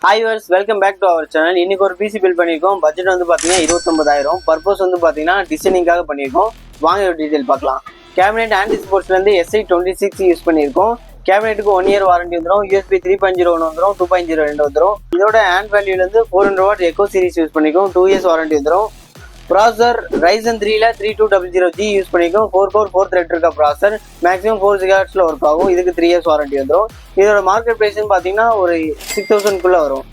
Hi viewers, welcome back to our channel. இன்னைக்கு ஒரு PC build பண்ணிருக்கோம். பட்ஜெட் வந்து பாத்தீங்கன்னா 29000. பர்பஸ் வந்து பாத்தீங்கன்னா டிசைனிங்காக பண்ணிருக்கோம். வாங்க ஒரு டீடைல் பார்க்கலாம். கேபினெட் ஆன்டி ஸ்போர்ட்ஸ்ல இருந்து SI26 யூஸ் பண்ணிருக்கோம். கேபினெட்டுக்கு 1 year வாரண்டி வந்துரும். USB 3.0 வந்துரும், 2.0 வந்துரும். இதோட ஹேண்ட் வேல்யூல இருந்து 400 வாட் எக்கோ சீரிஸ் யூஸ் பண்ணிருக்கோம். 2 years வாரண்டி வந்துரும். ப்ராசர் Ryzen 3ல 3200G யூஸ் பண்ணிருக்கோம். 4 core 4 thread இருக்க ப்ராசர், மேக்ஸிமம் 4 GHzல ஒர்க் ஆகும். இதுக்கு 3 years வாரண்டி வந்துரும். இதோட மார்க்கெட் பிரைஸ்னு பாத்தீங்கன்னா ஒரு 6000 குள்ள வரும்.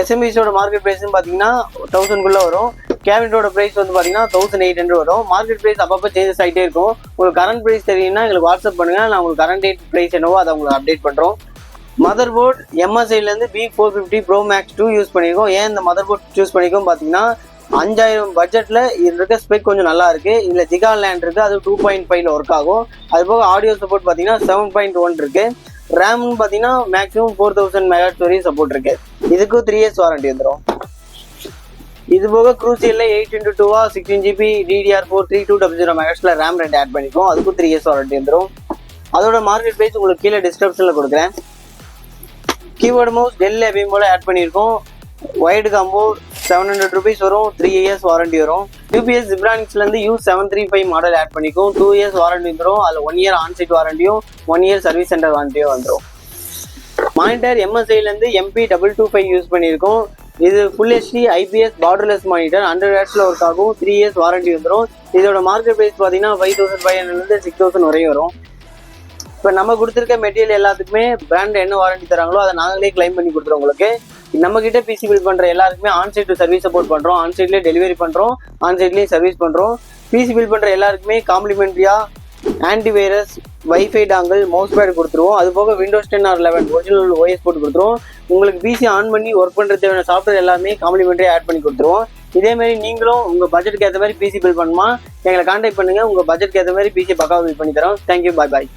SMBCோட மார்க்கெட் பிரைஸ்னு பாத்தீங்கன்னா 1000 குள்ள வரும். கேபினெட்டோட பிரைஸ் வந்து பாத்தீங்கன்னா 1800 வரும். மார்க்கெட் பிரைஸ் அப்பப்போ சேஞ்சஸ் ஆகிட்டே இருக்கும். உங்களுக்கு கரண்ட் பிரைஸ் தெரியும்னா எங்களுக்கு வாட்ஸ்அப் பண்ணுங்க, நான் உங்களுக்கு கரண்ட் டேட் பிரைஸ் என்னவோ அதை உங்களுக்கு அப்டேட் பண்றோம். மதர் போர்ட் MSIல இருந்து B450 Pro Max 2 யூஸ் பண்ணிருக்கோம். ஏன் இந்த மதர் போர்ட் சூஸ் பண்ணிருக்கோம் பாத்தீங்கன்னா 5000 பட்ஜெட்ல இது இருக்க ஸ்பெக் கொஞ்சம் நல்லா இருக்கு. இதுல ஜிகா லேண்ட் இருக்கு, அது 2.5ல ஒர்க் ஆகும். அது போக ஆடியோ சப்போர்ட் பாத்தீங்கன்னா 7.1 இருக்கு. ரேம்னு பாத்தீங்கன்னா மேக்ஸிமம் 4000 MHz வரையும் சப்போர்ட் இருக்கு. இதுக்கும் 3 years வாரண்டி வந்துடும். இது போக க்ரூசியல்ல 8x2 16GB DDR4 3200 MHzல RAM 2 add பண்ணிக்கும். அதுக்கும் 3 years வாரண்டி வந்துடும். அதோட மார்க்கெட் பிரைஸ் உங்களுக்கு கீழே டிஸ்கிரிப்ஷன்ல கொடுக்குறேன். கீபோர்டு மவுஸ் டெல் எப்பயும் போல ஆட் பண்ணியிருக்கோம். ஒயிட் காம்போ 700 rupees வரும். 3 years வாரண்டி வரும். UPS Zebronicsல இருந்து U735 மாடல் ஆட் பண்ணிக்கும். 2 years வாரண்டி வந்துடும். அதில் 1 year ஆன்சைட் வாரண்டியும் 1 year சர்வீஸ் சென்டர் வாரண்டியும் வந்துடும். மானிட்டர் MSIல இருந்து MP225 யூஸ் பண்ணியிருக்கோம். இது full HD IPS borderless monitor, 100 Hzல ஒர்க் ஆகும். 3 years வாரண்டி வந்துடும். இதோட மார்க்கெட் பிரைஸ் பார்த்தீங்கன்னா 5500 6000 வரையும் வரும். இப்போ நம்ம கொடுத்துருக்க மெட்டீரியல் எல்லாத்துக்குமே பிராண்ட் என்ன வாரண்டி தராங்களோ அதை நாங்களே கிளைம் பண்ணி கொடுத்துருவோம். உங்களுக்கு நம்ம கிட்ட PC பில்ட் பண்ற எல்லாருக்குமே ஆன்சைட் சர்வீஸ் சப்போர்ட் பண்றோம். ஆன்சைட்லேயே டெலிவரி பண்றோம், ஆன்சைட்லேயே சர்வீஸ் பண்றோம். PC பில்ட் பண்ற எல்லாருக்குமே காம்ப்ளிமெண்ட்ரியா antivirus, wifi dongle, mouse pad கொடுத்துருவோம். அது போக விண்டோஸ் 10 or 11 ஒரிஜினல் OS போட்டு கொடுத்துருவோம். உங்களுக்கு PC ஆன் பண்ணி ஒர்க் பண்ணுறது தேவையான சாஃப்ட்வேர் எல்லாமே காம்ப்ளிமெண்ட்ரியா ஆட் பண்ணி கொடுத்துருவோம். இதே மாதிரி நீங்களும் உங்க பட்ஜெட்டுக்கு ஏற்ற மாதிரி PC பில்ட் பண்ணுமா எங்களை கான்டாக்ட் பண்ணுங்க. உங்க பட்ஜெட்டுக்கு ஏற்ற மாதிரி PC பக்காவாக பில்ட் பண்ணி தரோம். தேங்க்யூ, பாய் பாய்.